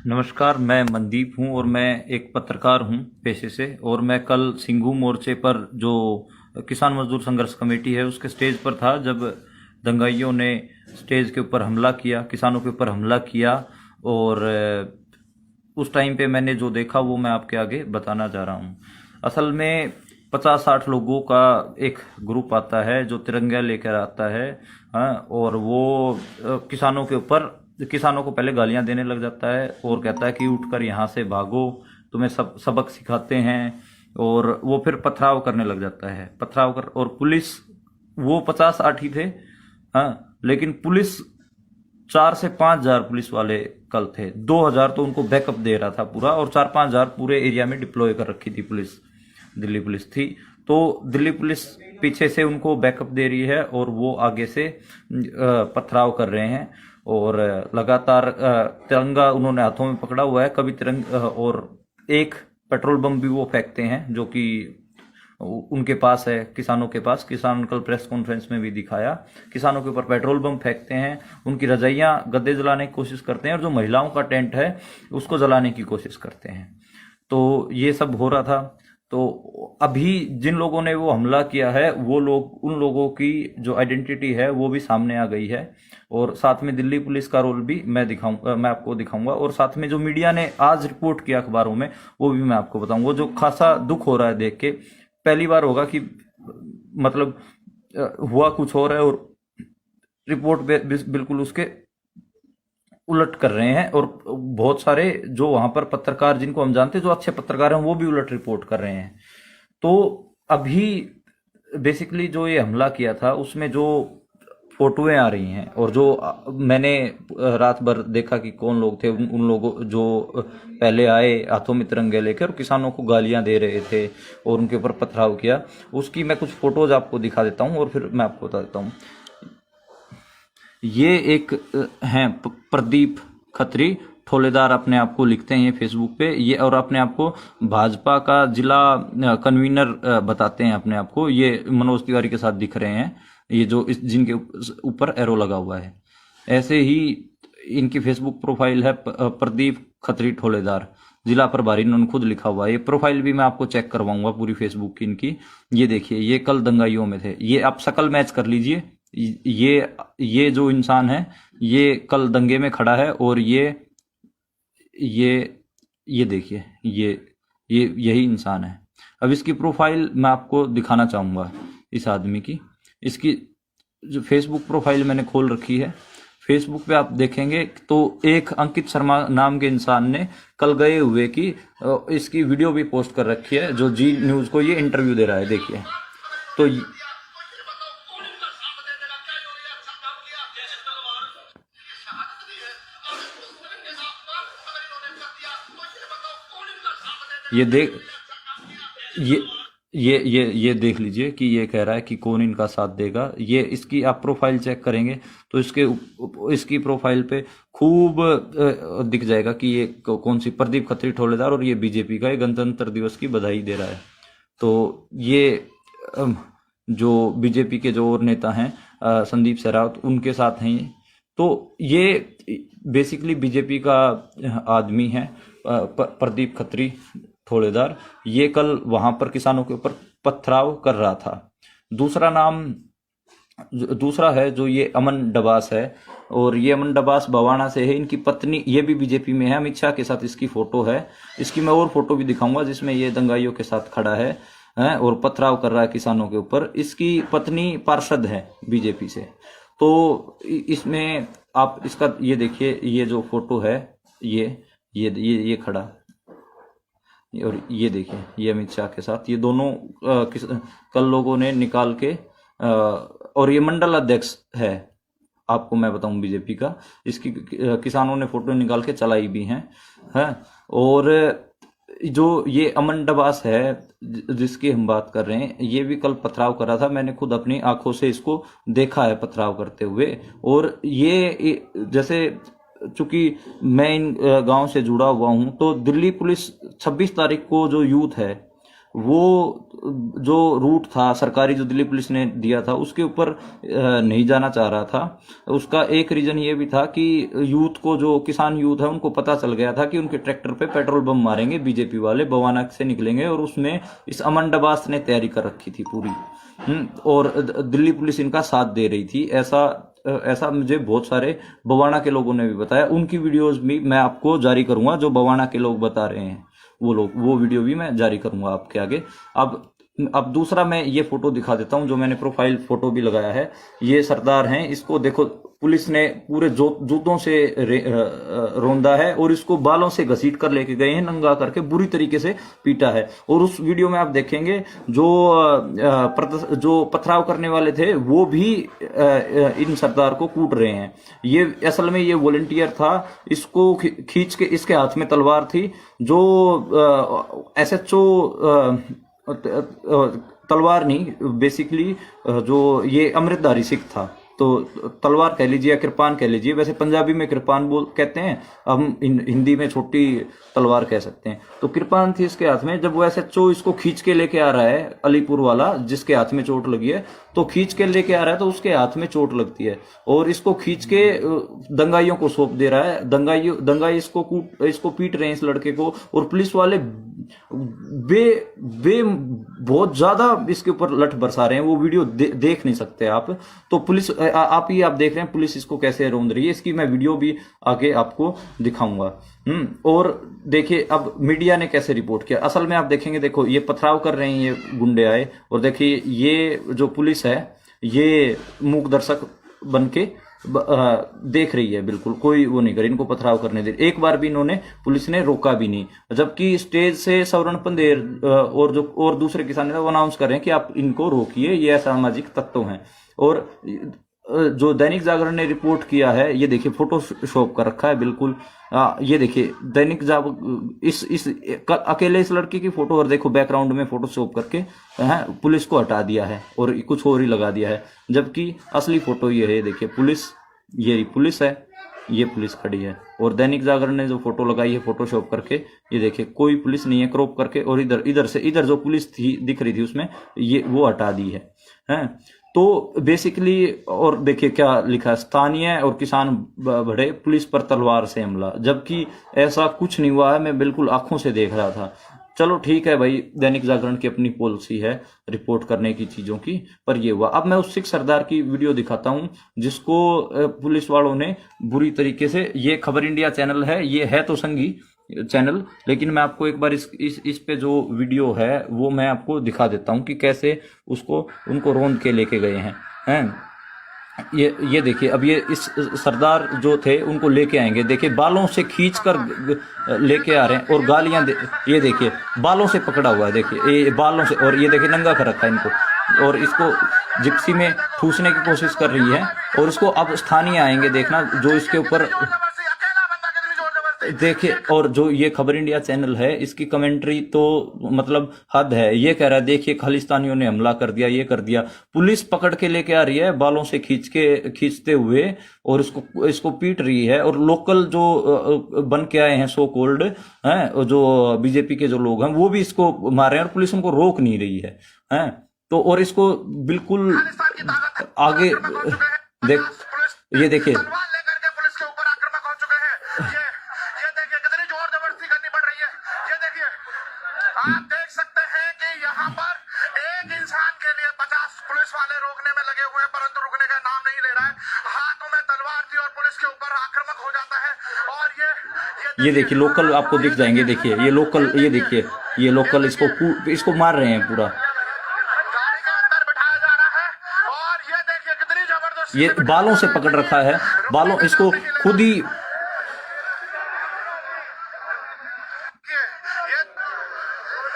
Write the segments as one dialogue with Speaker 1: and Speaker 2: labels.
Speaker 1: नमस्कार, मैं मनदीप हूँ और मैं एक पत्रकार हूँ पेशे से। और मैं कल सिंघू मोर्चे पर जो किसान मजदूर संघर्ष कमेटी है उसके स्टेज पर था जब दंगाइयों ने स्टेज के ऊपर हमला किया, किसानों के ऊपर हमला किया। और उस टाइम पे मैंने जो देखा वो मैं आपके आगे बताना चाह रहा हूँ। असल में 50-60 लोगों का एक ग्रुप आता है जो तिरंगा लेकर आता है। हाँ, और वो किसानों को पहले गालियां देने लग जाता है और कहता है कि उठकर यहाँ से भागो, तुम्हें सबक सिखाते हैं। और वो फिर पथराव करने लग जाता है, पथराव कर। और पुलिस, वो 50-60 ही थे। हाँ, लेकिन पुलिस 4 से 5 हजार पुलिस वाले कल थे। 2 हजार तो उनको बैकअप दे रहा था पूरा, और 4-5 हजार पूरे एरिया में डिप्लॉय कर रखी थी पुलिस। दिल्ली पुलिस थी। तो दिल्ली पुलिस पीछे से उनको बैकअप दे रही है और वो आगे से पथराव कर रहे हैं। और लगातार तिरंगा उन्होंने हाथों में पकड़ा हुआ है। कभी तिरंगा, और एक पेट्रोल बम भी वो फेंकते हैं जो कि उनके पास है, किसानों के पास। किसान कल प्रेस कॉन्फ्रेंस में भी दिखाया, किसानों के ऊपर पेट्रोल बम फेंकते हैं, उनकी रजाइयां गद्दे जलाने की कोशिश करते हैं, और जो महिलाओं का टेंट है उसको जलाने की कोशिश करते हैं। तो ये सब हो रहा था। तो अभी जिन लोगों ने वो हमला किया है वो लोग, उन लोगों की जो आइडेंटिटी है वो भी सामने आ गई है। और साथ में दिल्ली पुलिस का रोल भी मैं आपको दिखाऊंगा। और साथ में जो मीडिया ने आज रिपोर्ट किया अखबारों में वो भी मैं आपको बताऊंगा। वो जो खासा दुख हो रहा है देख के, पहली बार होगा कि मतलब हुआ कुछ और है और रिपोर्ट बिल्कुल उसके उलट कर रहे हैं। और बहुत सारे जो वहां पर पत्रकार, जिनको हम जानते हैं, जो अच्छे पत्रकार हैं, वो भी उलट रिपोर्ट कर रहे हैं। तो अभी बेसिकली जो ये हमला किया था उसमें जो फोटोएं आ रही हैं, और जो मैंने रात भर देखा कि कौन लोग थे, उन लोगों जो पहले आए हाथों में तिरंगे लेकर और किसानों को गालियां दे रहे थे और उनके ऊपर पथराव किया, उसकी मैं कुछ फोटोज आपको दिखा देता हूं और फिर मैं आपको बता देता हूं। ये एक हैं प्रदीप खत्री ठोलेदार, अपने आप को लिखते हैं ये फेसबुक पे ये, और अपने आप को भाजपा का जिला कन्वीनर बताते हैं अपने आप को। ये मनोज तिवारी के साथ दिख रहे हैं, ये जो जिनके ऊपर एरो लगा हुआ है। ऐसे ही इनकी फेसबुक प्रोफाइल है, प्रदीप खत्री ठोलेदार जिला प्रभारी, इन्होंने खुद लिखा हुआ है। ये प्रोफाइल भी मैं आपको चेक करवाऊंगा पूरी फेसबुक की इनकी। ये देखिए, ये कल दंगाइयों में थे। ये आप शक्ल मैच कर लीजिए। ये जो इंसान है ये कल दंगे में खड़ा है, और ये ये देखिए, ये यही इंसान है। अब इसकी प्रोफाइल मैं आपको दिखाना चाहूंगा इस आदमी की। इसकी जो फेसबुक प्रोफाइल मैंने खोल रखी है, फेसबुक पे आप देखेंगे तो एक अंकित शर्मा नाम के इंसान ने कल गए हुए की इसकी वीडियो भी पोस्ट कर रखी है, जो जी न्यूज को ये इंटरव्यू दे रहा है। देखिए तो ये देख ये ये देख लीजिए कि ये कह रहा है कि कौन इनका साथ देगा। ये इसकी आप प्रोफाइल चेक करेंगे तो इसकी प्रोफाइल पे खूब दिख जाएगा कि ये कौन सी, प्रदीप खत्री ठोलेदार, और ये बीजेपी का, ये गणतंत्र दिवस की बधाई दे रहा है। तो ये जो बीजेपी के जो और नेता हैं, संदीप सहरावत, उनके साथ हैं ये। तो ये बेसिकली बीजेपी का आदमी है, प्रदीप खत्री ठोलेदार। ये कल वहां पर किसानों के ऊपर पथराव कर रहा था। दूसरा है जो ये अमन डबास है, और ये अमन डबास बवाना से है। इनकी पत्नी ये भी बीजेपी में है, अमित शाह के साथ इसकी फोटो है। इसकी मैं और फोटो भी दिखाऊंगा जिसमें ये दंगाइयों के साथ खड़ा है और पथराव कर रहा है किसानों के ऊपर। इसकी पत्नी पार्षद है बीजेपी से। तो इसमें आप इसका ये देखिए, ये जो फोटो है, ये खड़ा, और ये देखिए ये अमित शाह के साथ, ये दोनों कल लोगों ने निकाल के और ये मंडल अध्यक्ष है, आपको मैं बताऊं बीजेपी का। इसकी किसानों ने फोटो निकाल के चलाई भी हैं। और जो ये अमन डबास है जिसकी हम बात कर रहे हैं, ये भी कल पथराव कर रहा था। मैंने खुद अपनी आंखों से इसको देखा है पथराव करते हुए। और ये जैसे, चूंकि मैं इन गांव से जुड़ा हुआ हूं, तो दिल्ली पुलिस 26 तारीख को जो यूथ है वो जो रूट था सरकारी जो दिल्ली पुलिस ने दिया था उसके ऊपर नहीं जाना चाह रहा था। उसका एक रीजन ये भी था कि यूथ को, जो किसान यूथ है, उनको पता चल गया था कि उनके ट्रैक्टर पे पेट्रोल बम मारेंगे बीजेपी वाले, बवाना से निकलेंगे, और उसमें इस अमन डबास ने तैयारी कर रखी थी पूरी। और दिल्ली पुलिस इनका साथ दे रही थी। ऐसा मुझे बहुत सारे बवाना के लोगों ने भी बताया। उनकी वीडियोस भी मैं आपको जारी करूंगा, जो बवाना के लोग बता रहे हैं वो वीडियो भी मैं जारी करूंगा आपके आगे। अब दूसरा मैं ये फोटो दिखा देता हूं, जो मैंने प्रोफाइल फोटो भी लगाया है। ये सरदार हैं, इसको देखो पुलिस ने पूरे जूतों से रौंदा है और इसको बालों से घसीट कर लेके गए हैं, नंगा करके बुरी तरीके से पीटा है। और उस वीडियो में आप देखेंगे जो पथराव करने वाले थे वो भी इन सरदार को कूट रहे हैं। ये असल में ये वॉलंटियर था, इसको खींच के, इसके हाथ में तलवार थी। जो SHO तलवार नहीं, बेसिकली जो ये अमृतधारी सिख था, तो तलवार कह लीजिए या कृपान कह लीजिए, वैसे पंजाबी में कृपान कहते हैं, हम हिंदी में छोटी तलवार कह सकते हैं। तो कृपान थी इसके हाथ में। जब वो SHO इसको खींच के लेके आ रहा है, अलीपुर वाला जिसके हाथ में चोट लगी है, तो खींच के लेके आ रहा है तो उसके हाथ में चोट लगती है और इसको खींच के दंगाइयों को सौंप दे रहा है। दंगाई इसको पीट रहे हैं इस लड़के को, और पुलिस वाले बहुत ज्यादा इसके ऊपर लठ बरसा रहे हैं। वो वीडियो देख नहीं सकते आप, तो पुलिस आप देख रहे हैं पुलिस इसको कैसे रौंद रही है। इसकी मैं वीडियो भी आगे आपको दिखाऊंगा। और देखिए अब मीडिया ने कैसे रिपोर्ट किया। असल में आप देखेंगे, देखो ये पथराव कर रहे हैं, ये गुंडे आए, और देखिए ये जो पुलिस है ये मूक दर्शक बन के देख रही है, बिल्कुल कोई वो नहीं कर, इनको पथराव करने दे। एक बार भी इन्होंने, पुलिस ने रोका भी नहीं, जबकि स्टेज से सवर्ण पंदेर और दूसरे किसान वो अनाउंस कर रहे हैं कि आप इनको रोकिए, ये असामाजिक तत्व हैं। और जो दैनिक जागरण ने रिपोर्ट किया है, ये देखिए फोटोशॉप कर रखा है बिल्कुल। ये देखिए दैनिक जागरण इस अकेले इस लड़के की फोटो, और देखो बैकग्राउंड में फोटोशॉप करके पुलिस को हटा दिया है और कुछ और ही लगा दिया है, जबकि असली फोटो ये है। देखिए पुलिस, ये पुलिस है, ये पुलिस खड़ी है, और दैनिक जागरण ने जो फोटो लगाई है फोटोशॉप करके, ये देखिए कोई पुलिस नहीं है, क्रॉप करके, और इधर जो पुलिस थी दिख रही थी उसमें, ये वो हटा दी है। तो बेसिकली, और देखिए क्या लिखा, स्थानीय और किसान बढ़े, पुलिस पर तलवार से हमला, जबकि ऐसा कुछ नहीं हुआ है। मैं बिल्कुल आंखों से देख रहा था। चलो ठीक है भाई, दैनिक जागरण की अपनी पॉलिसी है रिपोर्ट करने की चीजों की, पर ये हुआ। अब मैं उस सिख सरदार की वीडियो दिखाता हूं जिसको पुलिस वालों ने बुरी तरीके से, ये खबर इंडिया चैनल है, ये है तो संघी चैनल, लेकिन मैं आपको एक बार इस पे जो वीडियो है वो मैं आपको दिखा देता हूं कि कैसे उनको रौंद के लेके गए हैं। ये देखिए, अब ये इस सरदार जो थे उनको लेके आएंगे, देखिए बालों से खींच कर लेके आ रहे हैं, और गालियां ये देखिए बालों से पकड़ा हुआ है, देखिए ये बालों से, और ये देखिए नंगा कर रखा है इनको, और इसको जिप्सी में ठूसने की कोशिश कर रही है। और इसको अब स्थानीय आएंगे, देखना जो इसके ऊपर देखिए। और जो ये खबर इंडिया चैनल है, इसकी कमेंट्री तो मतलब हद है। ये कह रहा है देखिए खालिस्तानियों ने हमला कर दिया, ये कर दिया, पुलिस पकड़ के लेके आ रही है बालों से खींचते हुए, और इसको पीट रही है। और लोकल जो बन के आए हैं सो कोल्ड हैं, जो बीजेपी के जो लोग हैं, वो भी इसको मार रहे हैं, और पुलिस उनको रोक नहीं रही है। तो और इसको बिल्कुल आगे ये देखिए,
Speaker 2: आप देख सकते हैं कि यहाँ पर एक इंसान के लिए 50 पुलिस वाले रोकने में लगे हुए हैं, परंतु रुकने का नाम नहीं ले रहा है। हाथों में तलवार थी और पुलिस के ऊपर आक्रामक हो जाता है। और
Speaker 1: ये देखिए लोकल आपको दिख जाएंगे, देखिए ये लोकल, ये देखिए ये लोकल इसको मार रहे हैं पूरा।
Speaker 2: गाड़ी के अंदर बिठाया जा रहा है, और ये देखिए कितनी जबरदस्त,
Speaker 1: ये बालों से पकड़ रखा है, बालों, इसको खुद ही।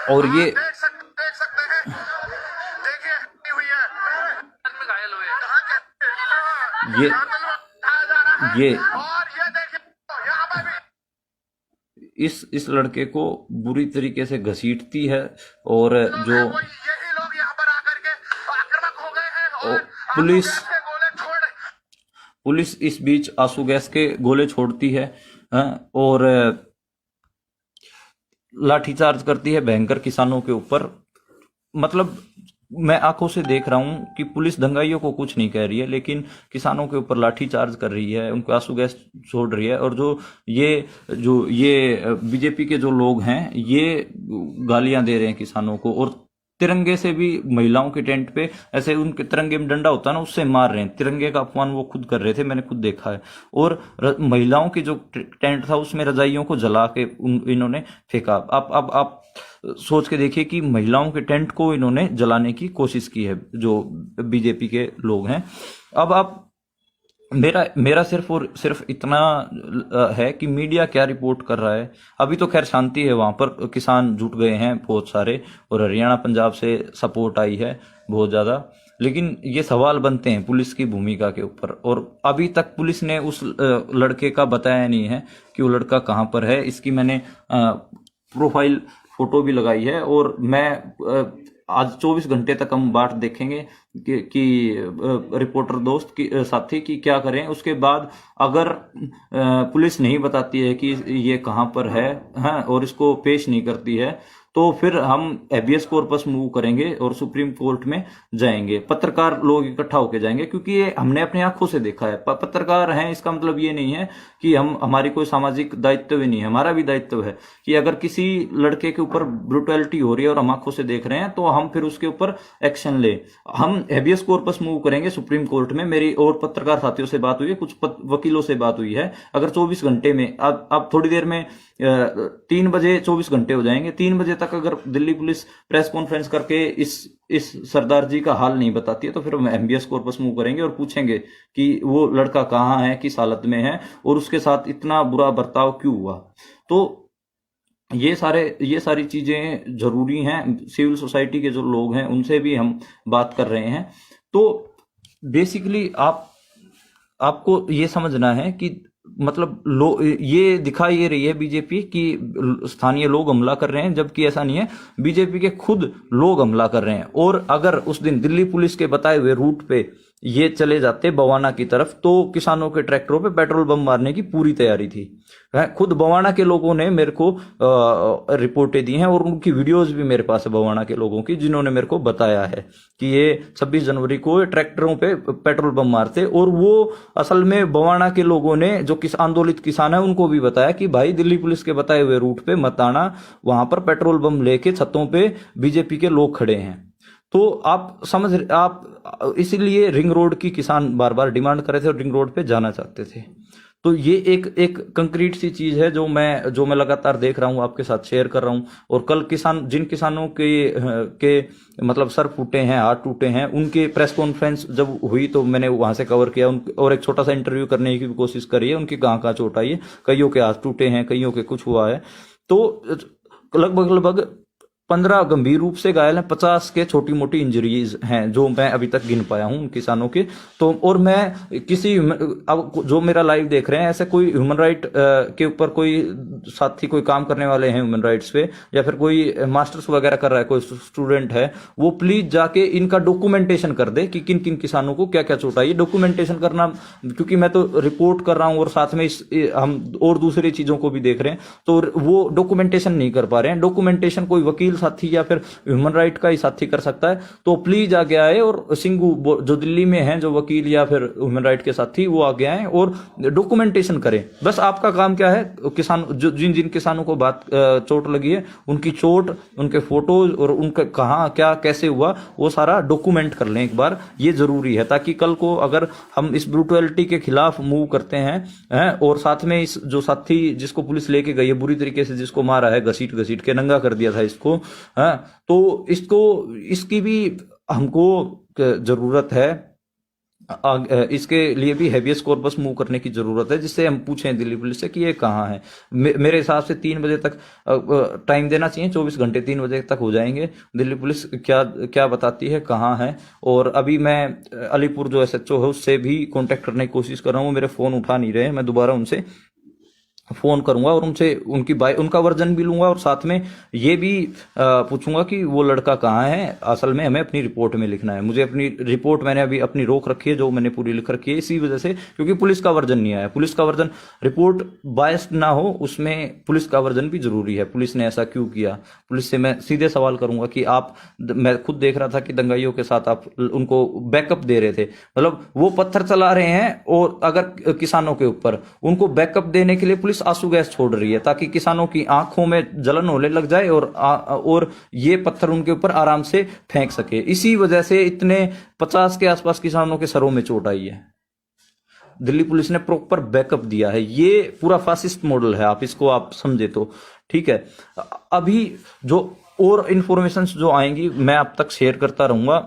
Speaker 1: और ये
Speaker 2: देख सकते हैं, देखिए हुई है, घायल हुए,
Speaker 1: ये
Speaker 2: और ये देखिए यहाँ पर भी
Speaker 1: इस लड़के को बुरी तरीके से घसीटती है, और जो
Speaker 2: यही लोग यहाँ पर आकर के आक्रामक हो गए हैं, और
Speaker 1: पुलिस इस बीच आंसू गैस के गोले छोड़ती है, और लाठीचार्ज करती है भयंकर किसानों के ऊपर। मतलब मैं आंखों से देख रहा हूं कि पुलिस दंगाइयों को कुछ नहीं कह रही है, लेकिन किसानों के ऊपर लाठी चार्ज कर रही है, उनको आंसू गैस छोड़ रही है। और जो ये बीजेपी के जो लोग हैं ये गालियां दे रहे हैं किसानों को, और तिरंगे से भी महिलाओं के टेंट पे ऐसे उनके तिरंगे में डंडा होता है ना, उससे मार रहे हैं। तिरंगे का अपमान वो खुद कर रहे थे, मैंने खुद देखा है। और महिलाओं की जो टेंट था उसमें रजाइयों को जला के इन्होंने फेंका। आप सोच के देखिए कि महिलाओं के टेंट को इन्होंने जलाने की कोशिश की है जो बीजेपी के लोग हैं। अब आप मेरा सिर्फ और सिर्फ इतना है कि मीडिया क्या रिपोर्ट कर रहा है। अभी तो खैर शांति है, वहां पर किसान जुट गए हैं बहुत सारे, और हरियाणा पंजाब से सपोर्ट आई है बहुत ज्यादा। लेकिन ये सवाल बनते हैं पुलिस की भूमिका के ऊपर, और अभी तक पुलिस ने उस लड़के का बताया नहीं है कि वो लड़का कहाँ पर है। इसकी मैंने प्रोफाइल फोटो भी लगाई है, और मैं आज 24 घंटे तक हम बाट देखेंगे कि रिपोर्टर दोस्त की साथी की क्या करें। उसके बाद अगर पुलिस नहीं बताती है कि ये कहाँ पर है, हाँ, और इसको पेश नहीं करती है, तो फिर हम हैबियस कॉर्पस मूव करेंगे और सुप्रीम कोर्ट में जाएंगे। पत्रकार लोग इकट्ठा होकर जाएंगे, क्योंकि ये हमने अपनी आंखों से देखा है। पत्रकार हैं, इसका मतलब ये नहीं है कि हमारी कोई सामाजिक दायित्व नहीं है। हमारा भी दायित्व है कि अगर किसी लड़के के ऊपर ब्रुटैलिटी हो रही है और हम आंखों से देख रहे हैं, तो हम फिर उसके ऊपर एक्शन ले। हम हैबियस कॉर्पस मूव करेंगे सुप्रीम कोर्ट में। मेरी और पत्रकार साथियों से बात हुई है, कुछ वकीलों से बात हुई है। अगर 24 घंटे में, अब थोड़ी देर में 3 बजे 24 घंटे हो जाएंगे, 3 बजे तक अगर दिल्ली पुलिस प्रेस कॉन्फ्रेंस करके इस सरदार जी का हाल नहीं बताती है, तो फिर हम हैबियस कॉर्पस मूव करेंगे और पूछेंगे कि वो लड़का कहाँ है, किस हालत में है, और उसके साथ इतना बुरा बर्ताव क्यों हुआ। तो ये सारी चीजें जरूरी हैं। सिविल सोसाइटी के जो लोग हैं उनसे भी हम बात कर रहे हैं। तो बेसिकली आपको ये समझना है कि मतलब ये दिखा ये रही है बीजेपी कि स्थानीय लोग हमला कर रहे हैं, जबकि ऐसा नहीं है। बीजेपी के खुद लोग हमला कर रहे हैं। और अगर उस दिन दिल्ली पुलिस के बताए हुए रूट पे ये चले जाते बवाना की तरफ, तो किसानों के ट्रैक्टरों पे पेट्रोल बम मारने की पूरी तैयारी थी। खुद बवाना के लोगों ने मेरे को रिपोर्टें दी हैं, और उनकी वीडियोस भी मेरे पास है बवाना के लोगों की, जिन्होंने मेरे को बताया है कि ये 26 जनवरी को ट्रैक्टरों पे पेट्रोल बम मारते। और वो असल में बवाना के लोगों ने, जो आंदोलित किसान है, उनको भी बताया कि भाई दिल्ली पुलिस के बताए हुए रूट पे मत आना, वहां पर पेट्रोल बम लेके छतों पे बीजेपी के लोग खड़े हैं। तो आप इसीलिए रिंग रोड की किसान बार बार डिमांड कर रहे थे और रिंग रोड पे जाना चाहते थे। तो ये एक कंक्रीट सी चीज है जो मैं लगातार देख रहा हूं, आपके साथ शेयर कर रहा हूं। और कल जिन किसानों के मतलब सर फूटे हैं, हाथ टूटे हैं, उनके प्रेस कॉन्फ्रेंस जब हुई तो मैंने वहां से कवर किया और एक छोटा सा इंटरव्यू करने की भी कोशिश करी है। उनकी कहाँ चोट आई है, कईयों के हाथ टूटे हैं, कईयों के कुछ हुआ है। तो लगभग 15 गंभीर रूप से घायल हैं, 50 के छोटी मोटी इंजरीज हैं जो मैं अभी तक गिन पाया हूं किसानों के। तो और मैं अब जो मेरा लाइव देख रहे हैं, ऐसे कोई ह्यूमन राइट के ऊपर कोई साथी, कोई काम करने वाले हैं ह्यूमन राइट्स पे, या फिर कोई मास्टर्स वगैरह कर रहा है, कोई स्टूडेंट है, वो प्लीज जाके इनका डॉक्यूमेंटेशन कर दे कि किन किन किसानों को क्या क्या चोट आई। डॉक्यूमेंटेशन करना, क्योंकि मैं तो रिपोर्ट कर रहा हूं और साथ में हम और दूसरी चीजों को भी देख रहे हैं, तो वो डॉक्यूमेंटेशन नहीं कर पा रहे हैं। डॉक्यूमेंटेशन कोई वकील साथी या फिर ह्यूमन राइट का ही साथी कर सकता है। तो प्लीज आगे आए, और सिंघू जो दिल्ली में हैं, जो वकील या फिर ह्यूमन राइट के साथी, वो आगे आए और डॉक्यूमेंटेशन करें। बस आपका काम क्या है, किसान जिन किसानों को चोट लगी है, उनकी चोट, उनके फोटोज और उनका कहाँ क्या कैसे हुआ, वो सारा डॉक्यूमेंट कर लें एक बार। ये जरूरी है, ताकि कल को अगर हम इस ब्रूटलिटी के खिलाफ मूव करते हैं और साथ में इस जो साथी जिसको पुलिस लेके गई है, बुरी तरीके से जिसको मारा है, घसीट के नंगा कर दिया था इसको, तो इसकी भी हमको जरूरत है। इसके लिए भी हैबियस कॉर्पस मूव करने की जरूरत है, जिससे हम पूछें दिल्ली पुलिस से कि ये कहाँ है। मेरे हिसाब से 3 बजे तक टाइम देना चाहिए, 24 घंटे 3 बजे तक हो जाएंगे। दिल्ली पुलिस क्या बताती है, कहाँ है। और अभी मैं अलीपुर जो SHO है उससे भी कांटेक्ट करने की कोशिश कर रहा हूँ, मेरे फोन उठा नहीं रहे, मैं दोबारा उनसे फोन करूंगा और उनसे उनका वर्जन भी लूंगा और साथ में ये भी पूछूंगा कि वो लड़का कहाँ है। असल में हमें अपनी रिपोर्ट में लिखना है, मुझे अपनी रिपोर्ट मैंने अभी अपनी रोक रखी है जो मैंने पूरी लिख रखी है इसी वजह से, क्योंकि पुलिस का वर्जन नहीं आया। पुलिस का वर्जन, रिपोर्ट बायस्ड ना हो, उसमें पुलिस का वर्जन भी जरूरी है। पुलिस ने ऐसा क्यों किया, पुलिस से मैं सीधे सवाल करूंगा कि मैं खुद देख रहा था कि दंगाइयों के साथ आप उनको बैकअप दे रहे थे, मतलब वो पत्थर चला रहे हैं और अगर किसानों के ऊपर उनको बैकअप देने के लिए पुलिस आंसू गैस छोड़ रही है ताकि किसानों की आंखों में जलन होने लग जाए और ये पत्थर उनके ऊपर आराम से फेंक सके। इसी वजह से इतने 50 के आसपास किसानों के सरों में चोट आई है। दिल्ली पुलिस ने प्रॉपर बैकअप दिया है। ये पूरा फासिस्ट मॉडल है, आप इसको आप समझे तो ठीक है। अभी जो और इंफॉर्मेशन जो आएंगी मैं आप तक शेयर करता रहूंगा।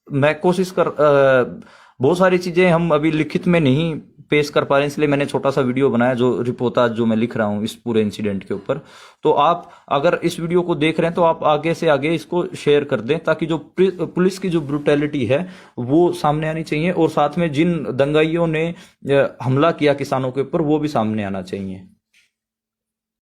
Speaker 1: मैं कोशिश बहुत सारी चीजें हम अभी लिखित में नहीं पेश कर पा रहे हैं, इसलिए मैंने छोटा सा वीडियो बनाया जो रिपोर्टाज जो मैं लिख रहा हूं इस पूरे इंसिडेंट के ऊपर। तो आप अगर इस वीडियो को देख रहे हैं तो आप आगे से आगे इसको शेयर कर दें ताकि जो पुलिस की जो ब्रूटैलिटी है वो सामने आनी चाहिए और साथ में जिन दंगाइयों ने हमला किया किसानों के ऊपर वो भी सामने आना चाहिए।